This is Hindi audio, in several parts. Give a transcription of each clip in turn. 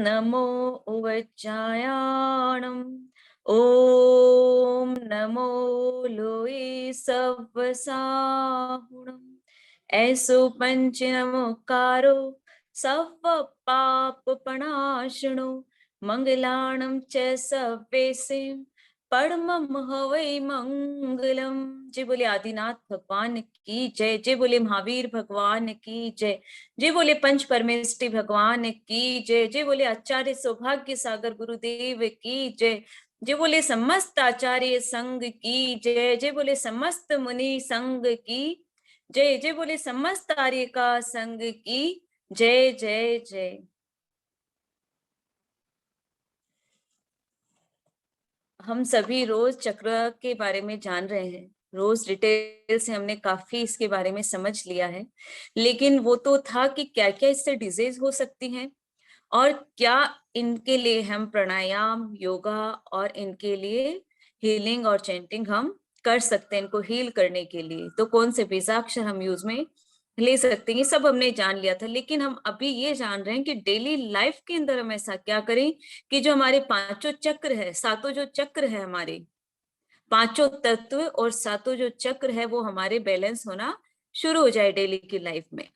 नमो उवज्जायाणम् ओम नमो लोये सव्वसाहुणम् ऐसो पंच नमोकारो सव्व पाप प्रणाशिनो मंगलाणं च सव्वेसिं परमं हवै मंगलम। जय बोले आदिनाथ भगवान की जय। जय बोले महावीर भगवान की जय। जय बोले पंच परमेष्टि भगवान की जय। जय बोले आचार्य सौभाग्य सागर गुरुदेव की जय। जय बोले समस्त आचार्य संघ की जय। जय बोले समस्त मुनि संघ की जय। जय बोले समस्त आर्य का संघ की जय जय जय। हम सभी रोज चक्र के बारे में जान रहे हैं, रोज डिटेल से हमने काफी इसके बारे में समझ लिया है, लेकिन वो तो था कि क्या क्या इससे डिजीज हो सकती हैं और क्या इनके लिए हम प्राणायाम योगा और इनके लिए हीलिंग और चैंटिंग हम कर सकते हैं इनको हील करने के लिए। तो कौन से बीजाक्षर हम यूज में ले सकते हैं ये सब हमने जान लिया था, लेकिन हम अभी ये जान रहे हैं कि डेली लाइफ के अंदर हम ऐसा क्या करें कि जो हमारे पांचों चक्र है, सातों जो चक्र है, हमारे पांचों तत्व और सातों जो चक्र है वो हमारे बैलेंस होना शुरू हो जाए डेली की लाइफ में।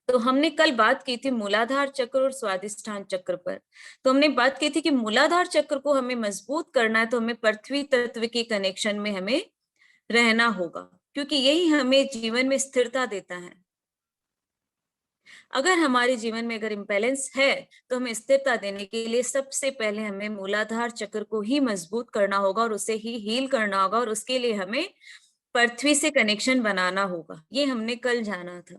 तो हमने कल बात की थी मूलाधार चक्र और स्वादिष्ठान चक्र पर। तो हमने बात की थी कि मूलाधार चक्र को हमें मजबूत करना है तो हमें पृथ्वी तत्व के कनेक्शन में हमें रहना होगा, क्योंकि यही हमें जीवन में स्थिरता देता है। अगर हमारे जीवन में अगर इम्बैलेंस है तो हमें स्थिरता देने के लिए सबसे पहले हमें मूलाधार चक्र को ही मजबूत करना होगा और उसे ही हील करना होगा, और उसके लिए हमें पृथ्वी से कनेक्शन बनाना होगा। ये हमने कल जाना था।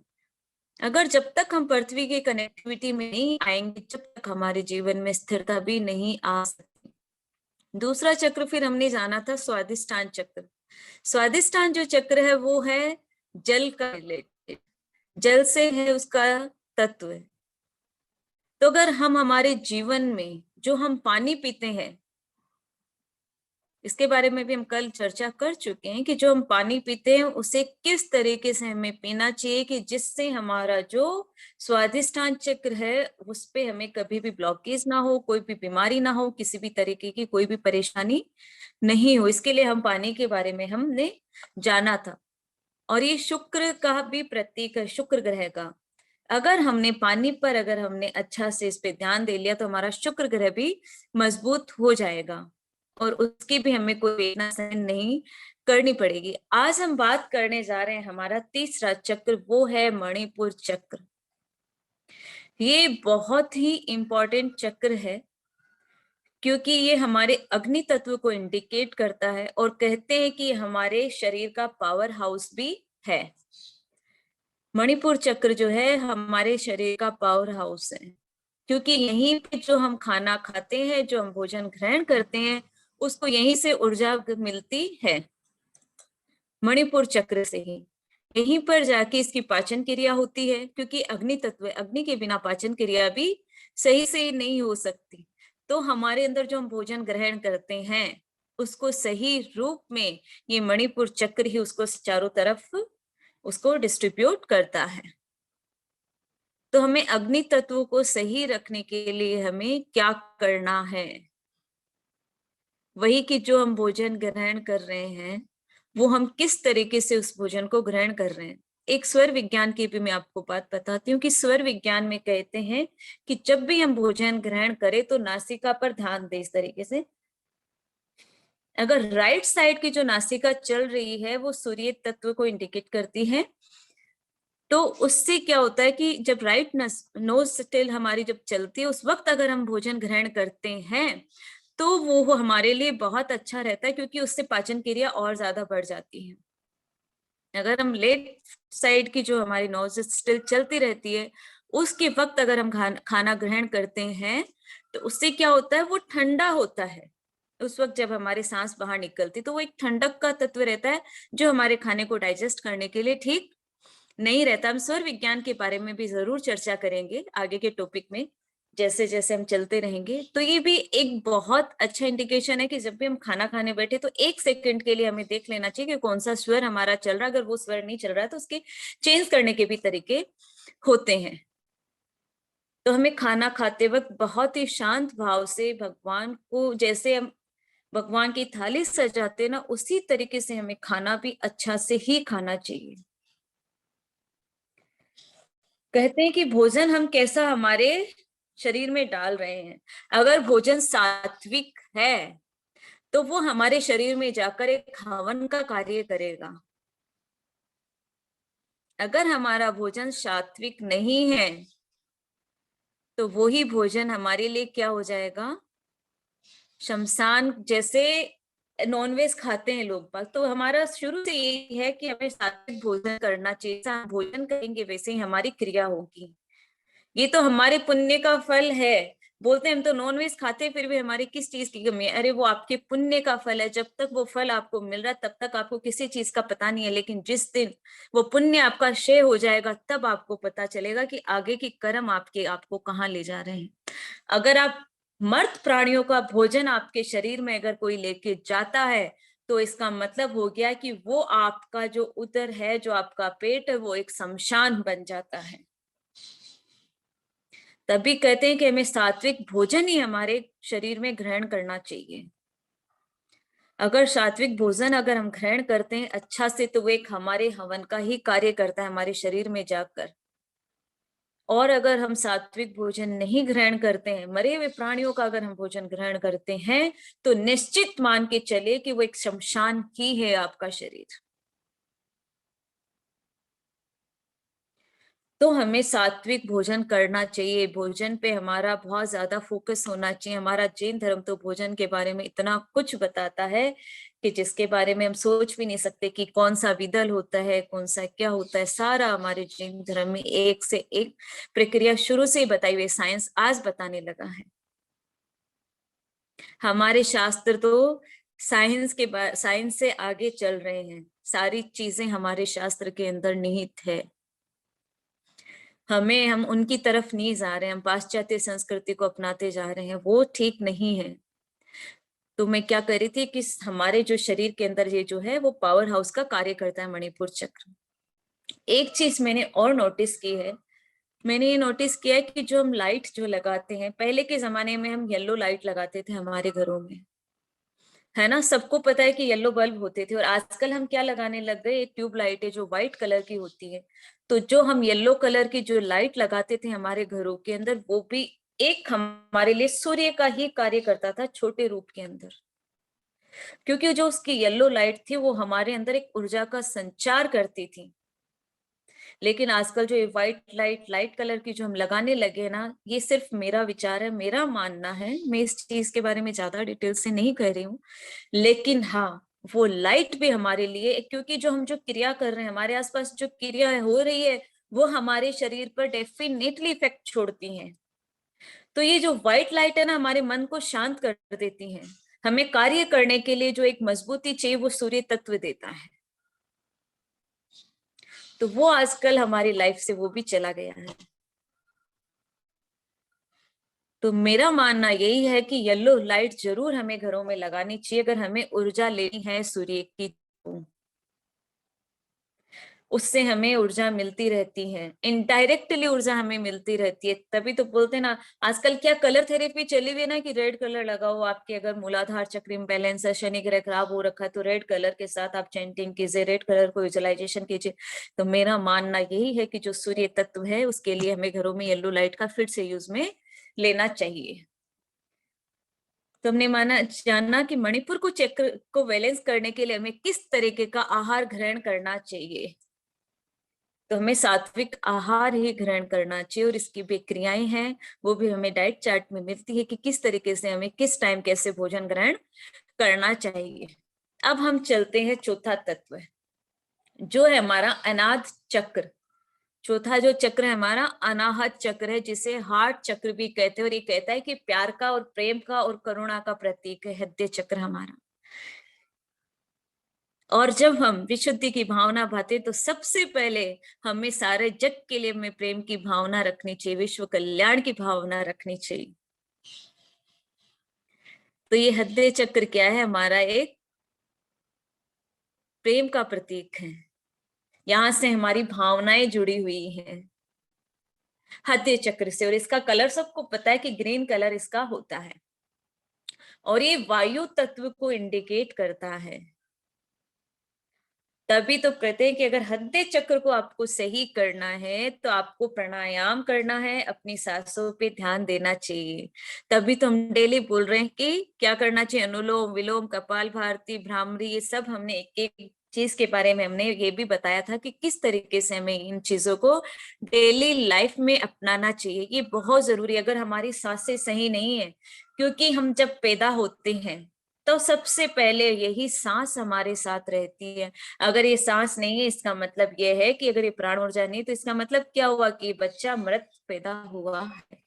अगर जब तक हम पृथ्वी के कनेक्टिविटी में नहीं आएंगे, जब तक हमारे जीवन में स्थिरता भी नहीं आ सकती। दूसरा चक्र फिर हमने जाना था स्वादिष्ठान चक्र। स्वादिष्ठान जो चक्र है वो है जल का रिलेटेड, जल से है उसका तत्व। तो अगर हम हमारे जीवन में जो हम पानी पीते हैं, इसके बारे में भी हम कल चर्चा कर चुके हैं कि जो हम पानी पीते हैं उसे किस तरीके से हमें पीना चाहिए कि जिससे हमारा जो स्वादिष्ठान चक्र है उस पे हमें कभी भी ब्लॉकेज ना हो, कोई भी बीमारी ना हो, किसी भी तरीके की कोई भी परेशानी नहीं हो। इसके लिए हम पानी के बारे में हमने जाना था। और ये शुक्र का भी प्रतीक है, शुक्र ग्रह का। अगर हमने पानी पर अगर हमने अच्छा से इस पे ध्यान दे लिया तो हमारा शुक्र ग्रह भी मजबूत हो जाएगा और उसकी भी हमें कोई वेदना सहन नहीं करनी पड़ेगी। आज हम बात करने जा रहे हैं हमारा तीसरा चक्र, वो है मणिपुर चक्र। ये बहुत ही इंपॉर्टेंट चक्र है क्योंकि ये हमारे अग्नि तत्व को इंडिकेट करता है और कहते हैं कि हमारे शरीर का पावर हाउस भी है। मणिपुर चक्र जो है हमारे शरीर का पावर हाउस है, क्योंकि यहीं पे जो हम खाना खाते हैं, जो हम भोजन ग्रहण करते हैं, उसको यहीं से ऊर्जा मिलती है, मणिपुर चक्र से ही। यहीं पर जाके इसकी पाचन क्रिया होती है, क्योंकि अग्नि तत्व, अग्नि के बिना पाचन क्रिया भी सही से नहीं हो सकती। तो हमारे अंदर जो हम भोजन ग्रहण करते हैं उसको सही रूप में ये मणिपुर चक्र ही उसको चारों तरफ उसको डिस्ट्रीब्यूट करता है। तो हमें अग्नि तत्व को सही रखने के लिए हमें क्या करना है, वही कि जो हम भोजन ग्रहण कर रहे हैं वो हम किस तरीके से उस भोजन को ग्रहण कर रहे हैं। एक स्वर विज्ञान की भी मैं आपको बात बताती हूँ कि स्वर विज्ञान में कहते हैं कि जब भी हम भोजन ग्रहण करें तो नासिका पर ध्यान दें इस तरीके से। अगर राइट साइड की जो नासिका चल रही है वो सूर्य तत्व को इंडिकेट करती है, तो उससे क्या होता है कि जब राइट नोज स्टिल हमारी जब चलती है उस वक्त अगर हम भोजन ग्रहण करते हैं तो वो हमारे लिए बहुत अच्छा रहता है, क्योंकि उससे पाचन क्रिया और ज्यादा बढ़ जाती है। अगर हम लेफ्ट साइड की जो हमारी नोज स्टिल चलती रहती है उसके वक्त अगर हम खाना ग्रहण करते हैं तो उससे क्या होता है, वो ठंडा होता है। उस वक्त जब हमारी सांस बाहर निकलती तो वो एक ठंडक का तत्व रहता है जो हमारे खाने को डाइजेस्ट करने के लिए ठीक नहीं रहता। हम स्वर विज्ञान के बारे में भी जरूर चर्चा करेंगे आगे के टॉपिक में, जैसे जैसे हम चलते रहेंगे। तो ये भी एक बहुत अच्छा इंडिकेशन है कि जब भी हम खाना खाने बैठे तो 1 सेकंड के लिए हमें देख लेना चाहिए कि कौन सा स्वर हमारा चल रहा है। अगर वो स्वर नहीं चल रहा है तो उसके चेंज करने के भी तरीके होते हैं। तो हमें खाना खाते वक्त बहुत ही शांत भाव से भगवान को, जैसे हम भगवान की थाली सजाते ना, उसी तरीके से हमें खाना भी अच्छा से ही खाना चाहिए। कहते हैं कि भोजन हम कैसा हमारे शरीर में डाल रहे हैं। अगर भोजन सात्विक है तो वो हमारे शरीर में जाकर एक हवन का कार्य करेगा। अगर हमारा भोजन सात्विक नहीं है तो वो ही भोजन हमारे लिए क्या हो जाएगा, शमशान। जैसे नॉनवेज खाते हैं लोग बाग, तो हमारा शुरू से यही है कि हमें सात्विक भोजन करना चाहिए। जैसा हम भोजन करेंगे वैसे ही हमारी क्रिया होगी। ये तो हमारे पुण्य का फल है। बोलते हैं हम तो नॉनवेज खाते हैं, फिर भी हमारी किस चीज की कमी है? अरे वो आपके पुण्य का फल है। जब तक वो फल आपको मिल रहा है तब तक आपको किसी चीज का पता नहीं है, लेकिन जिस दिन वो पुण्य आपका क्षय हो जाएगा तब आपको पता चलेगा कि आगे की कर्म आपके आपको कहाँ ले जा रहे हैं। अगर आप मर्त प्राणियों का भोजन आपके शरीर में अगर कोई लेके जाता है तो इसका मतलब हो गया कि वो आपका जो उदर है, जो आपका पेट है, वो एक शमशान बन जाता है। तभी कहते हैं कि हमें सात्विक भोजन ही हमारे शरीर में ग्रहण करना चाहिए। अगर सात्विक भोजन अगर हम ग्रहण करते हैं अच्छा से, तो वो एक हमारे हवन का ही कार्य करता है हमारे शरीर में जाकर। और अगर हम सात्विक भोजन नहीं ग्रहण करते हैं, मरे हुए प्राणियों का अगर हम भोजन ग्रहण करते हैं, तो निश्चित मान के चले कि वो एक शमशान ही है आपका शरीर। तो हमें सात्विक भोजन करना चाहिए। भोजन पे हमारा बहुत ज्यादा फोकस होना चाहिए। हमारा जैन धर्म तो भोजन के बारे में इतना कुछ बताता है कि जिसके बारे में हम सोच भी नहीं सकते कि कौन सा विदल होता है, कौन सा क्या होता है। सारा हमारे जैन धर्म में एक से एक प्रक्रिया शुरू से ही बताई हुई। साइंस आज बताने लगा है। हमारे शास्त्र तो साइंस से आगे चल रहे हैं। सारी चीजें हमारे शास्त्र के अंदर निहित है। हम उनकी तरफ नहीं जा रहे हैं, हम पाश्चात्य संस्कृति को अपनाते जा रहे हैं, वो ठीक नहीं है। तो मैं क्या कर रही थी कि हमारे जो शरीर के अंदर ये जो है वो पावर हाउस का कार्य करता है, मणिपुर चक्र। एक चीज मैंने और नोटिस की है। मैंने ये नोटिस किया है कि जो हम लाइट जो लगाते हैं, पहले के जमाने में हम येलो लाइट लगाते थे हमारे घरों में, है ना। सबको पता है कि येलो बल्ब होते थे। और आजकल हम क्या लगाने लग गए, एक ट्यूब लाइट है जो व्हाइट कलर की होती है। तो जो हम येलो कलर की जो लाइट लगाते थे हमारे घरों के अंदर, वो भी एक हमारे लिए सूर्य का ही कार्य करता था छोटे रूप के अंदर। क्योंकि जो उसकी येलो लाइट थी वो हमारे अंदर एक ऊर्जा का संचार करती थी। लेकिन आजकल जो ये व्हाइट लाइट, लाइट कलर की जो हम लगाने लगे ना, ये सिर्फ मेरा विचार है, मेरा मानना है। मैं इस चीज के बारे में ज्यादा डिटेल से नहीं कह रही हूँ। लेकिन हाँ, वो लाइट भी हमारे लिए, क्योंकि जो हम जो क्रिया कर रहे हैं, हमारे आसपास जो क्रिया हो रही है, वो हमारे शरीर पर डेफिनेटली इफेक्ट छोड़ती हैं। तो ये जो व्हाइट लाइट है ना, हमारे मन को शांत कर देती है। हमें कार्य करने के लिए जो एक मजबूती चाहिए वो सूर्य तत्व देता है। तो वो आजकल हमारी लाइफ से वो भी चला गया है। तो मेरा मानना यही है कि येलो लाइट जरूर हमें घरों में लगानी चाहिए अगर हमें ऊर्जा लेनी है सूर्य की। तो उससे हमें ऊर्जा मिलती रहती है, इनडायरेक्टली ऊर्जा हमें मिलती रहती है। तभी तो बोलते हैं ना, आजकल क्या कलर थेरेपी चली हुई है ना, कि रेड कलर लगाओ। आपके अगर मूलाधार चक्र इम्बैलेंस है, शनि ग्रह खराब हो रखा है, तो रेड कलर के साथ आप चैंटिंग कीजिए, रेड कलर को विजुअलाइजेशन कीजिए। तो मेरा मानना यही है कि जो सूर्य तत्व है उसके लिए हमें घरों में येलो लाइट का फिर से यूज में लेना चाहिए। तो हमने माना जानना कि मणिपुर को चक्र को बैलेंस करने के लिए हमें किस तरीके का आहार ग्रहण करना चाहिए। तो हमें सात्विक आहार ही ग्रहण करना चाहिए। और इसकी भी क्रियाएं हैं, वो भी हमें डाइट चार्ट में मिलती है कि किस तरीके से हमें किस टाइम कैसे भोजन ग्रहण करना चाहिए। अब हम चलते हैं चौथा तत्व, जो है हमारा अनाद चक्र। चौथा जो चक्र है हमारा अनाहत चक्र है, जिसे हार्ट चक्र भी कहते हैं। और ये कहता है कि प्यार का और प्रेम का और करुणा का प्रतीक है हृदय चक्र हमारा। और जब हम विशुद्धि की भावना भाते तो सबसे पहले हमें सारे जग के लिए हमें प्रेम की भावना रखनी चाहिए, विश्व कल्याण की भावना रखनी चाहिए। तो ये हृदय चक्र क्या है, हमारा एक प्रेम का प्रतीक है। यहाँ से हमारी भावनाएं जुड़ी हुई हैं। हृदय चक्र से, और इसका कलर सबको पता है कि ग्रीन कलर इसका होता है, और ये वायु तत्व को इंडिकेट करता है। तभी तो कहते हैं कि अगर हृदय चक्र को आपको सही करना है तो आपको प्राणायाम करना है, अपनी सांसों पे ध्यान देना चाहिए। तभी तो हम डेली बोल रहे हैं कि क्या करना चाहिए, अनुलोम विलोम, कपाल भारती, भ्रामरी, ये सब हमने एक एक चीज के बारे में हमने ये भी बताया था कि किस तरीके से हमें इन चीजों को डेली लाइफ में अपनाना चाहिए। ये बहुत जरूरी है। अगर हमारी सांसें सही नहीं है, क्योंकि हम जब पैदा होते हैं तो सबसे पहले यही सांस हमारे साथ रहती है। अगर ये सांस नहीं है, इसका मतलब ये है कि अगर ये प्राण ऊर्जा नहीं, तो इसका मतलब क्या हुआ कि बच्चा मृत पैदा हुआ है।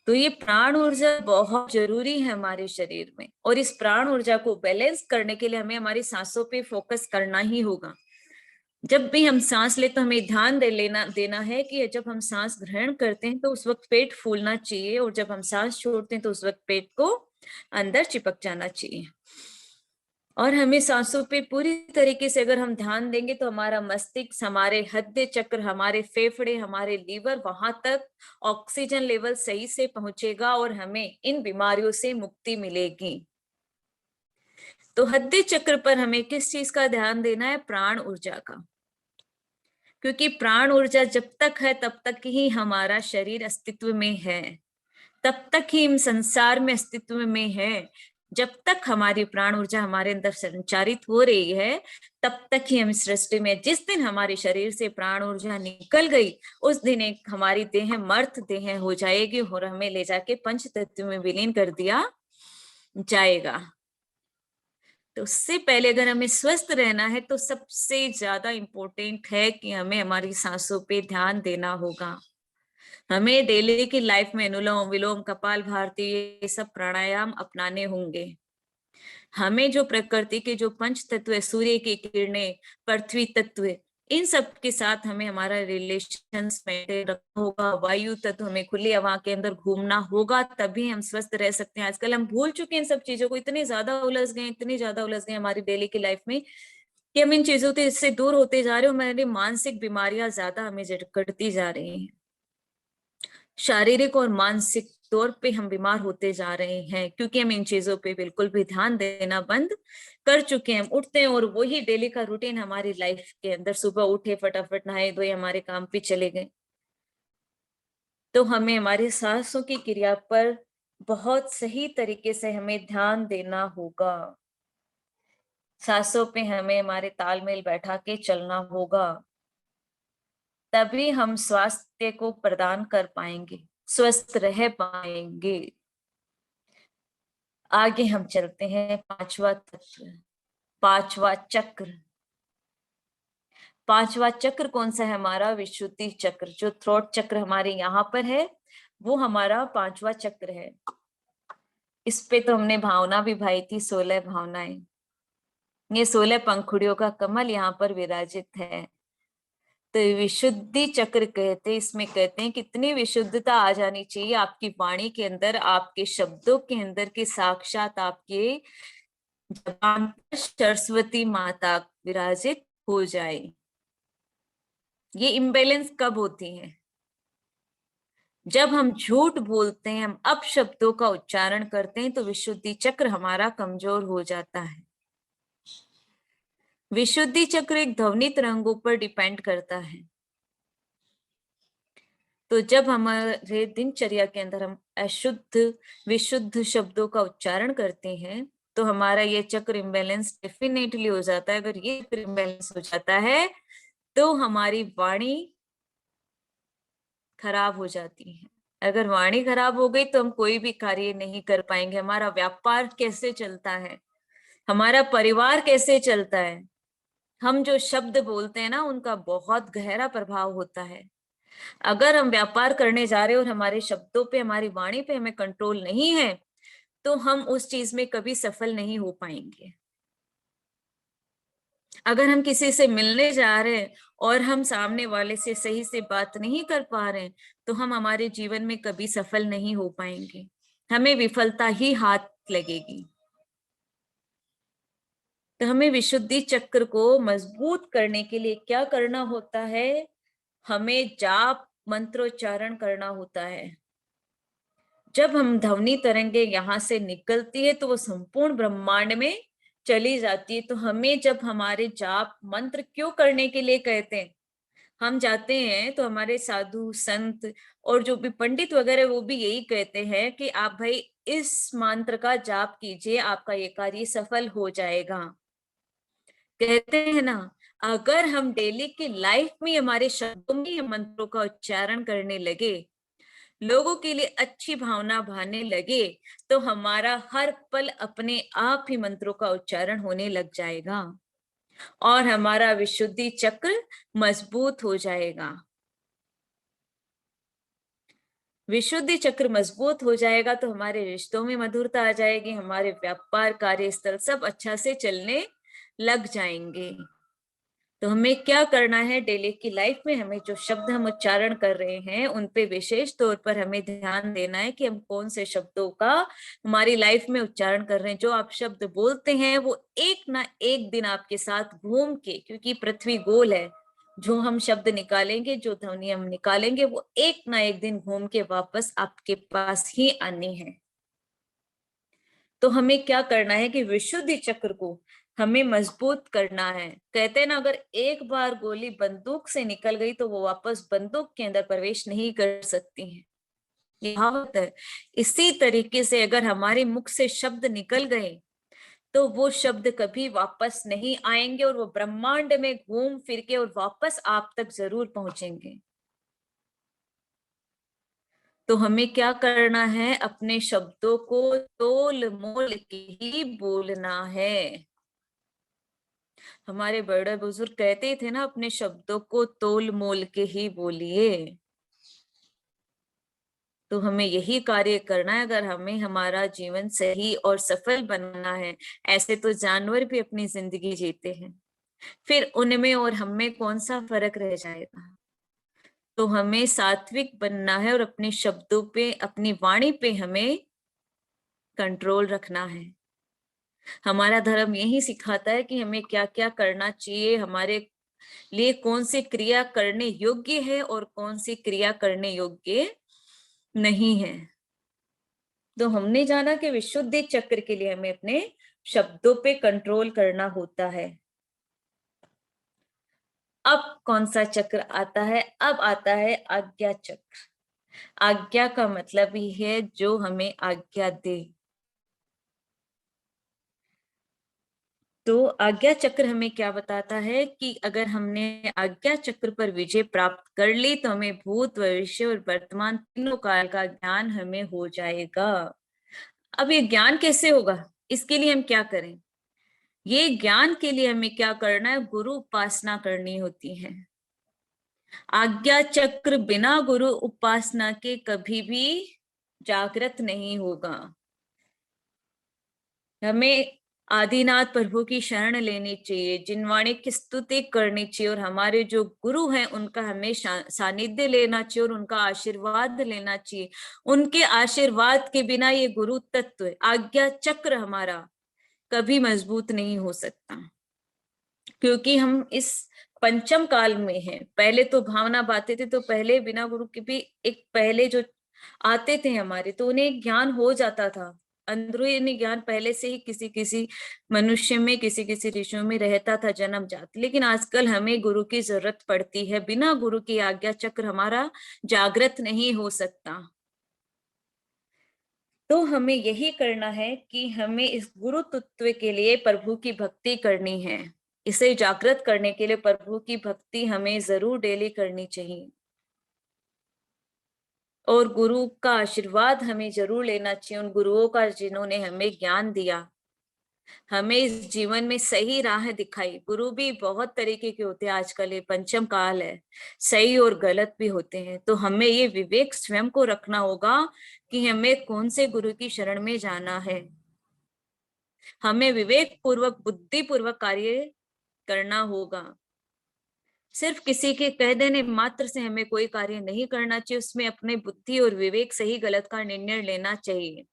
तो ये प्राण ऊर्जा बहुत जरूरी है हमारे शरीर में, और इस प्राण ऊर्जा को बैलेंस करने के लिए हमें हमारी सांसों पे फोकस करना ही होगा। जब भी हम सांस ले तो हमें ध्यान देना है कि जब हम सांस ग्रहण करते हैं तो उस वक्त पेट फूलना चाहिए, और जब हम सांस छोड़ते हैं तो उस वक्त पेट को अंदर चिपक जाना चाहिए। और हमें सांसों पे पूरी तरीके से अगर हम ध्यान देंगे तो हमारा मस्तिष्क, हमारे हृदय चक्र, हमारे फेफड़े, हमारे लीवर, वहां तक ऑक्सीजन लेवल सही से पहुंचेगा और हमें इन बीमारियों से मुक्ति मिलेगी। तो हृदय चक्र पर हमें किस चीज का ध्यान देना है? प्राण ऊर्जा का। क्योंकि प्राण ऊर्जा जब तक है तब तक ही हमारा शरीर अस्तित्व में है, तब तक ही हम संसार में अस्तित्व में है। जब तक हमारी प्राण ऊर्जा हमारे अंदर संचारित हो रही है तब तक ही हम इस सृष्टि में। जिस दिन हमारे शरीर से प्राण ऊर्जा निकल गई, उस दिन एक हमारी देह मर्त देह हो जाएगी और हमें ले जाके पंच तत्व में विलीन कर दिया जाएगा। तो उससे पहले अगर हमें स्वस्थ रहना है तो सबसे ज्यादा इंपॉर्टेंट है कि हमें हमारी सांसों पे ध्यान देना होगा। हमें डेली की लाइफ में अनुलोम विलोम, कपाल भारती, ये सब प्राणायाम अपनाने होंगे। हमें जो प्रकृति के जो पंच तत्व है, सूर्य की किरणें, पृथ्वी तत्व, इन सब के साथ हमें हमारा रिलेशन मेंटेन रखना होगा। वायु तत्व, हमें खुली हवा के अंदर घूमना होगा, तभी हम स्वस्थ रह सकते हैं। आजकल हम भूल चुके हैं इन सब चीजों को, इतने ज्यादा उलझ गए, इतनी ज्यादा उलझ गए हमारी डेली की लाइफ में कि हम इन चीजों से इससे दूर होते जा रहे हो। हमारी मानसिक बीमारियां ज्यादा हमें जकड़ती जा रही हैं। शारीरिक और मानसिक तौर पे हम बीमार होते जा रहे हैं क्योंकि हम इन चीजों पे बिल्कुल भी ध्यान देना बंद कर चुके हैं। हम उठते हैं और वही डेली का रूटीन हमारी लाइफ के अंदर, सुबह उठे, फटाफट नहाए धोए, हमारे काम पे चले गए। तो हमें हमारी सांसों की क्रिया पर बहुत सही तरीके से हमें ध्यान देना होगा। सांसों पे हमें हमारे तालमेल बैठा के चलना होगा, तभी हम स्वास्थ्य को प्रदान कर पाएंगे, स्वस्थ रह पाएंगे। आगे हम चलते हैं। पांचवा तत्व, पांचवा चक्र। पांचवा चक्र कौन सा है? हमारा विशुद्धि चक्र। जो थ्रोट चक्र हमारे यहाँ पर है वो हमारा पांचवा चक्र है। इस पे तो हमने भावना भी भाई थी, 16 भावनाएं। ये 16 पंखुड़ियों का कमल यहाँ पर विराजित है। तो विशुद्धि चक्र कहते हैं, इसमें कहते हैं कितनी विशुद्धता आ जानी चाहिए आपकी वाणी के अंदर, आपके शब्दों के अंदर, कि साक्षात आपके जबान पर सरस्वती माता विराजित हो जाए। ये इम्बेलेंस कब होती है? जब हम झूठ बोलते हैं, हम अपशब्दों का उच्चारण करते हैं, तो विशुद्धि चक्र हमारा कमजोर हो जाता है। विशुद्धि चक्र एक ध्वनि तरंगों पर डिपेंड करता है। तो जब हमारे दिनचर्या के अंदर हम अशुद्ध विशुद्ध शब्दों का उच्चारण करते हैं तो हमारा ये चक्र इम्बेलेंस डेफिनेटली हो जाता है। अगर ये चक्र इम्बेलेंस हो जाता है तो हमारी वाणी खराब हो जाती है। अगर वाणी खराब हो गई तो हम कोई भी कार्य नहीं कर पाएंगे। हमारा व्यापार कैसे चलता है, हमारा परिवार कैसे चलता है, हम जो शब्द बोलते हैं ना, उनका बहुत गहरा प्रभाव होता है। अगर हम व्यापार करने जा रहे हैं और हमारे शब्दों पे, हमारी वाणी पे हमें कंट्रोल नहीं है तो हम उस चीज में कभी सफल नहीं हो पाएंगे। अगर हम किसी से मिलने जा रहे हैं और हम सामने वाले से सही से बात नहीं कर पा रहे हैं तो हम हमारे जीवन में कभी सफल नहीं हो पाएंगे, हमें विफलता ही हाथ लगेगी। तो हमें विशुद्धि चक्र को मजबूत करने के लिए क्या करना होता है? हमें जाप मंत्रोच्चारण करना होता है। जब हम ध्वनि तरंगे यहाँ से निकलती है तो वो संपूर्ण ब्रह्मांड में चली जाती है। तो हमें जब हमारे जाप मंत्र क्यों करने के लिए कहते हैं, हम जाते हैं तो हमारे साधु संत और जो भी पंडित वगैरह वो भी यही कहते हैं कि आप भाई इस मंत्र का जाप कीजिए, आपका ये कार्य सफल हो जाएगा। कहते हैं ना, अगर हम डेली की लाइफ में हमारे शब्दों में मंत्रों का उच्चारण करने लगे, लोगों के लिए अच्छी भावना भाने लगे, तो हमारा हर पल अपने आप ही मंत्रों का उच्चारण होने लग जाएगा और हमारा विशुद्धि चक्र मजबूत हो जाएगा। विशुद्धि चक्र मजबूत हो जाएगा तो हमारे रिश्तों में मधुरता आ जाएगी, हमारे व्यापार कार्यस्थल सब अच्छा से चलने लग जाएंगे। तो हमें क्या करना है, डेली की लाइफ में हमें जो शब्द हम उच्चारण कर रहे हैं उन पे विशेष तौर पर हमें ध्यान देना है कि हम कौन से शब्दों का हमारी लाइफ में उच्चारण कर रहे हैं। जो आप शब्द बोलते हैं वो एक ना एक दिन आपके साथ घूम के, क्योंकि पृथ्वी गोल है, जो हम शब्द निकालेंगे, जो ध्वनि हम निकालेंगे, वो एक ना एक दिन घूम के वापस आपके पास ही आनी है। तो हमें क्या करना है कि विशुद्धि चक्र को हमें मजबूत करना है। कहते हैं ना, अगर एक बार गोली बंदूक से निकल गई तो वो वापस बंदूक के अंदर प्रवेश नहीं कर सकती है, ये कहावत है। इसी तरीके से अगर हमारे मुख से शब्द निकल गए तो वो शब्द कभी वापस नहीं आएंगे और वो ब्रह्मांड में घूम फिर के और वापस आप तक जरूर पहुंचेंगे। तो हमें क्या करना है, अपने शब्दों को तोल मोल के ही बोलना है। हमारे बड़े बुजुर्ग कहते थे ना, अपने शब्दों को तोल मोल के ही बोलिए। तो हमें यही कार्य करना है अगर हमें हमारा जीवन सही और सफल बनना है। ऐसे तो जानवर भी अपनी जिंदगी जीते हैं, फिर उनमें और हमें कौन सा फर्क रह जाएगा। तो हमें सात्विक बनना है और अपने शब्दों पे, अपनी वाणी पे हमें कंट्रोल रखना है। हमारा धर्म यही सिखाता है कि हमें क्या क्या करना चाहिए, हमारे लिए कौन सी क्रिया करने योग्य है और कौन सी क्रिया करने योग्य नहीं है। तो हमने जाना कि विशुद्धि चक्र के लिए हमें अपने शब्दों पे कंट्रोल करना होता है। अब कौन सा चक्र आता है, अब आता है आज्ञा चक्र। आज्ञा का मतलब ही है जो हमें आज्ञा दे। तो आज्ञा चक्र हमें क्या बताता है कि अगर हमने आज्ञा चक्र पर विजय प्राप्त कर ली तो हमें भूत, भविष्य और वर्तमान तीनों काल का ज्ञान हमें हो जाएगा। अब ये ज्ञान कैसे होगा, इसके लिए हम क्या करें? ये ज्ञान के लिए हमें क्या करना है, गुरु उपासना करनी होती है। आज्ञा चक्र बिना गुरु उपासना के कभी भी जागृत नहीं होगा। हमें आदिनाथ प्रभु की शरण लेनी चाहिए, जिनवाणी की स्तुति करनी चाहिए और हमारे जो गुरु हैं उनका हमें सानिध्य लेना चाहिए और उनका आशीर्वाद लेना चाहिए। उनके आशीर्वाद के बिना ये गुरु तत्व, आज्ञा चक्र हमारा कभी मजबूत नहीं हो सकता, क्योंकि हम इस पंचम काल में हैं। पहले तो भावना बातें थे, तो पहले बिना गुरु के भी एक पहले जो आते थे हमारे, तो उन्हें ज्ञान हो जाता था। अंदरूनी ज्ञान पहले से ही किसी किसी मनुष्य में, किसी किसी ऋषियों में रहता था जन्म जात। लेकिन आजकल हमें गुरु की जरूरत पड़ती है, बिना गुरु की आज्ञा चक्र हमारा जागृत नहीं हो सकता। तो हमें यही करना है कि हमें इस गुरु तत्व के लिए प्रभु की भक्ति करनी है। इसे जागृत करने के लिए प्रभु की भक्ति हमें जरूर डेली करनी चाहिए और गुरु का आशीर्वाद हमें जरूर लेना चाहिए, उन गुरुओं का जिन्होंने हमें ज्ञान दिया, हमें इस जीवन में सही राह दिखाई। गुरु भी बहुत तरीके के होते हैं, आजकल ये पंचम काल है, सही और गलत भी होते हैं। तो हमें ये विवेक स्वयं को रखना होगा कि हमें कौन से गुरु की शरण में जाना है। हमें विवेक पूर्वक, बुद्धि पूर्वक कार्य करना होगा। सिर्फ किसी के कह देने मात्र से हमें कोई कार्य नहीं करना चाहिए, उसमें अपने बुद्धि और विवेक सही गलत का निर्णय लेना चाहिए।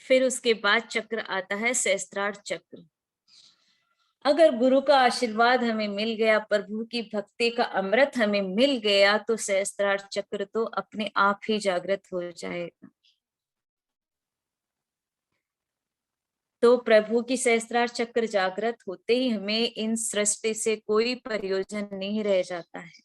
फिर उसके बाद चक्र आता है सहस्त्रार चक्र। अगर गुरु का आशीर्वाद हमें मिल गया, प्रभु की भक्ति का अमृत हमें मिल गया, तो सहस्त्रार चक्र तो अपने आप ही जागृत हो जाएगा। तो प्रभु की सहस्त्रार चक्र जागृत होते ही हमें इन सृष्टि से कोई प्रयोजन नहीं रह जाता है।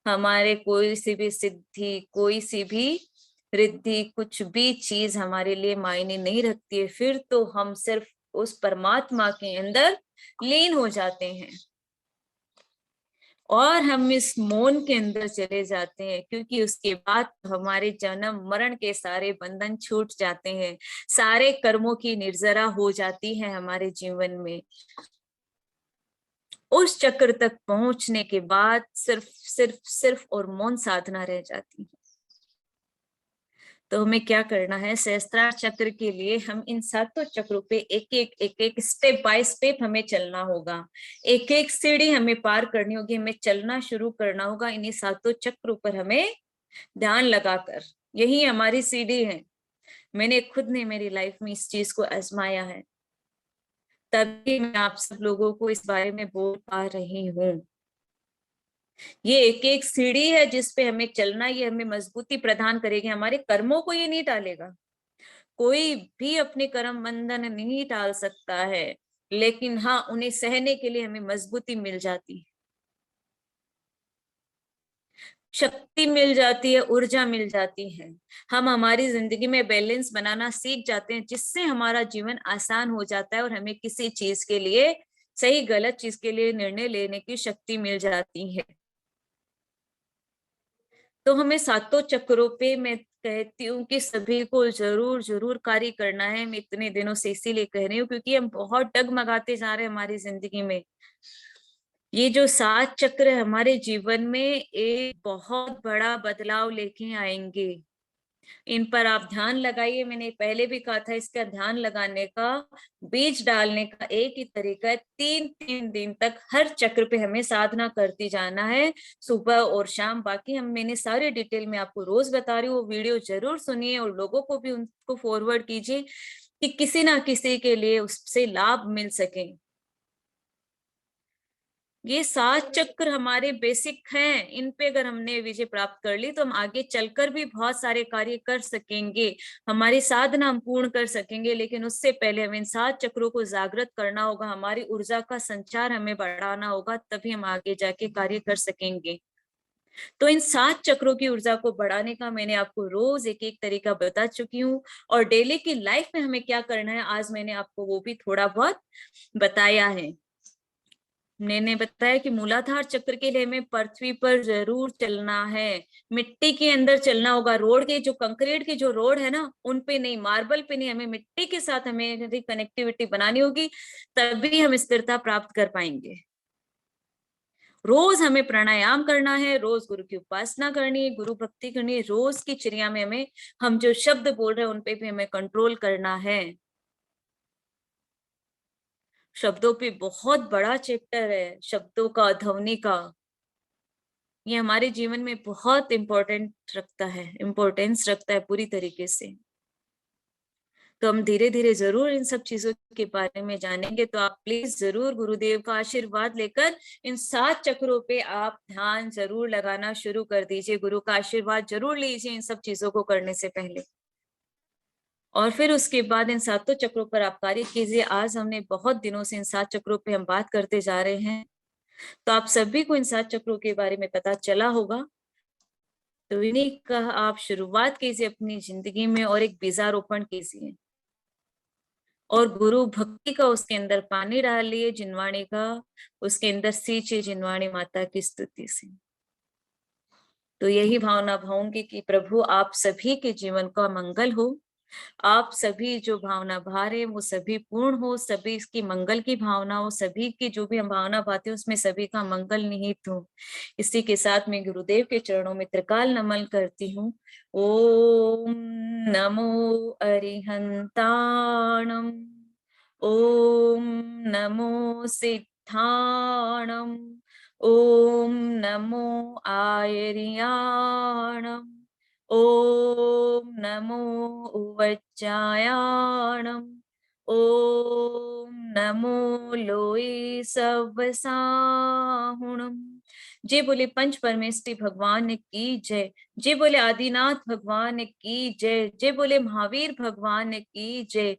हमारे कोई सी भी सिद्धि, कोई सी भी रिद्धि, कुछ भी चीज हमारे लिए मायने नहीं रखती है। फिर तो हम सिर्फ उस परमात्मा के अंदर लीन हो जाते हैं और हम इस मौन के अंदर चले जाते हैं, क्योंकि उसके बाद हमारे जन्म मरण के सारे बंधन छूट जाते हैं, सारे कर्मों की निर्जरा हो जाती है हमारे जीवन में। उस चक्र तक पहुंचने के बाद सिर्फ सिर्फ सिर्फ और मौन साधना रह जाती है। तो हमें क्या करना है, सहस्त्रार चक्र के लिए हम इन सातों चक्रों पे एक एक स्टेप बाय स्टेप हमें चलना होगा। एक एक सीढ़ी हमें पार करनी होगी, हमें चलना शुरू करना होगा इन्हीं सातों चक्रों पर हमें ध्यान लगाकर। यही हमारी सीढ़ी है। मैंने खुद ने मेरी लाइफ में इस चीज को आजमाया है, तभी मैं आप सब लोगों को इस बारे में बोल पा रही हूँ। ये एक एक सीढ़ी है जिस पे हमें चलना, ये हमें मजबूती प्रदान करेगी, हमारे कर्मों को ये नहीं टालेगा। कोई भी अपने कर्म बंधन नहीं टाल सकता है, लेकिन हाँ, उन्हें सहने के लिए हमें मजबूती मिल जाती है, शक्ति मिल जाती है, ऊर्जा मिल जाती है। हम हमारी जिंदगी में बैलेंस बनाना सीख जाते हैं, जिससे हमारा जीवन आसान हो जाता है और हमें किसी चीज के लिए, सही गलत चीज के लिए निर्णय लेने की शक्ति मिल जाती है। तो हमें सातों चक्रों पे मैं कहती हूँ कि सभी को जरूर जरूर कार्य करना है। मैं इतने दिनों से इसीलिए कह रही हूँ क्योंकि हम बहुत डगमगाते जा रहे हैं हमारी जिंदगी में। ये जो सात चक्र है हमारे जीवन में एक बहुत बड़ा बदलाव लेके आएंगे। इन पर आप ध्यान लगाइए। मैंने पहले भी कहा था, इसका ध्यान लगाने का, बीज डालने का एक ही तरीका है, 3-3 दिन तक हर चक्र पे हमें साधना करती जाना है, सुबह और शाम। बाकी मैंने सारे डिटेल में आपको रोज बता रही हूँ, वो वीडियो जरूर सुनिए और लोगों को भी उनको फॉरवर्ड कीजिए कि किसी ना किसी के लिए उससे लाभ मिल सके। ये सात चक्र हमारे बेसिक हैं, इन पे अगर हमने विजय प्राप्त कर ली तो हम आगे चलकर भी बहुत सारे कार्य कर सकेंगे, हमारी साधना हम पूर्ण कर सकेंगे। लेकिन उससे पहले हमें इन सात चक्रों को जागृत करना होगा, हमारी ऊर्जा का संचार हमें बढ़ाना होगा, तभी हम आगे जाके कार्य कर सकेंगे। तो इन सात चक्रों की ऊर्जा को बढ़ाने का मैंने आपको रोज एक एक तरीका बता चुकी हूँ, और डेली की लाइफ में हमें क्या करना है आज मैंने आपको वो भी थोड़ा बहुत बताया है। मैंने बताया कि मूलाधार चक्र के लिए हमें पृथ्वी पर जरूर चलना है, मिट्टी के अंदर चलना होगा। रोड के जो कंक्रीट के जो रोड है ना, उन पे नहीं, मार्बल पे नहीं, हमें मिट्टी के साथ हमें कनेक्टिविटी बनानी होगी, तभी हम स्थिरता प्राप्त कर पाएंगे। रोज हमें प्राणायाम करना है, रोज गुरु की उपासना करनी है, गुरु भक्ति करनी है, रोज की चर्या में हमें, हम जो शब्द बोल रहे हैं उन पे भी हमें कंट्रोल करना है। शब्दों पे बहुत बड़ा चैप्टर है, शब्दों का, ध्वनि का। ये हमारे जीवन में बहुत इम्पोर्टेंस रखता है पूरी तरीके से। तो हम धीरे धीरे जरूर इन सब चीजों के बारे में जानेंगे। तो आप प्लीज जरूर गुरुदेव का आशीर्वाद लेकर इन सात चक्रों पे आप ध्यान जरूर लगाना शुरू कर दीजिए, गुरु का आशीर्वाद जरूर लीजिए इन सब चीजों को करने से पहले, और फिर उसके बाद इन सातों चक्रों पर आप कार्य कीजिए। आज हमने बहुत दिनों से इन सात चक्रों पे हम बात करते जा रहे हैं, तो आप सभी को इन सात चक्रों के बारे में पता चला होगा। तो इन्हीं का आप शुरुआत कीजिए अपनी जिंदगी में और एक बीजारोपण कीजिए, और गुरु भक्ति का उसके अंदर पानी डालिए, जिनवाणी का उसके अंदर सींचिए, जिनवाणी माता की स्तुति से। तो यही भावना भाऊंगी कि प्रभु आप सभी के जीवन का मंगल हो, आप सभी जो भावना भा रहे हैं वो सभी पूर्ण हो, सभी इसकी मंगल की भावना हो, सभी की जो भी हम भावना पाते हैं उसमें सभी का मंगल निहित हो। इसी के साथ मैं गुरुदेव के चरणों में त्रिकाल नमन करती हूँ। ओम नमो अरिहंताणम, ओम नमो सिद्धाणम, ओम नमो आयर्याणम, ओम नमो उवज्जायाणम, ओम नमो लोई सब साहुणम। जय बोले पंच परमेष्टि भगवान की जय। जय बोले आदिनाथ भगवान की जय। जय बोले महावीर भगवान की जय।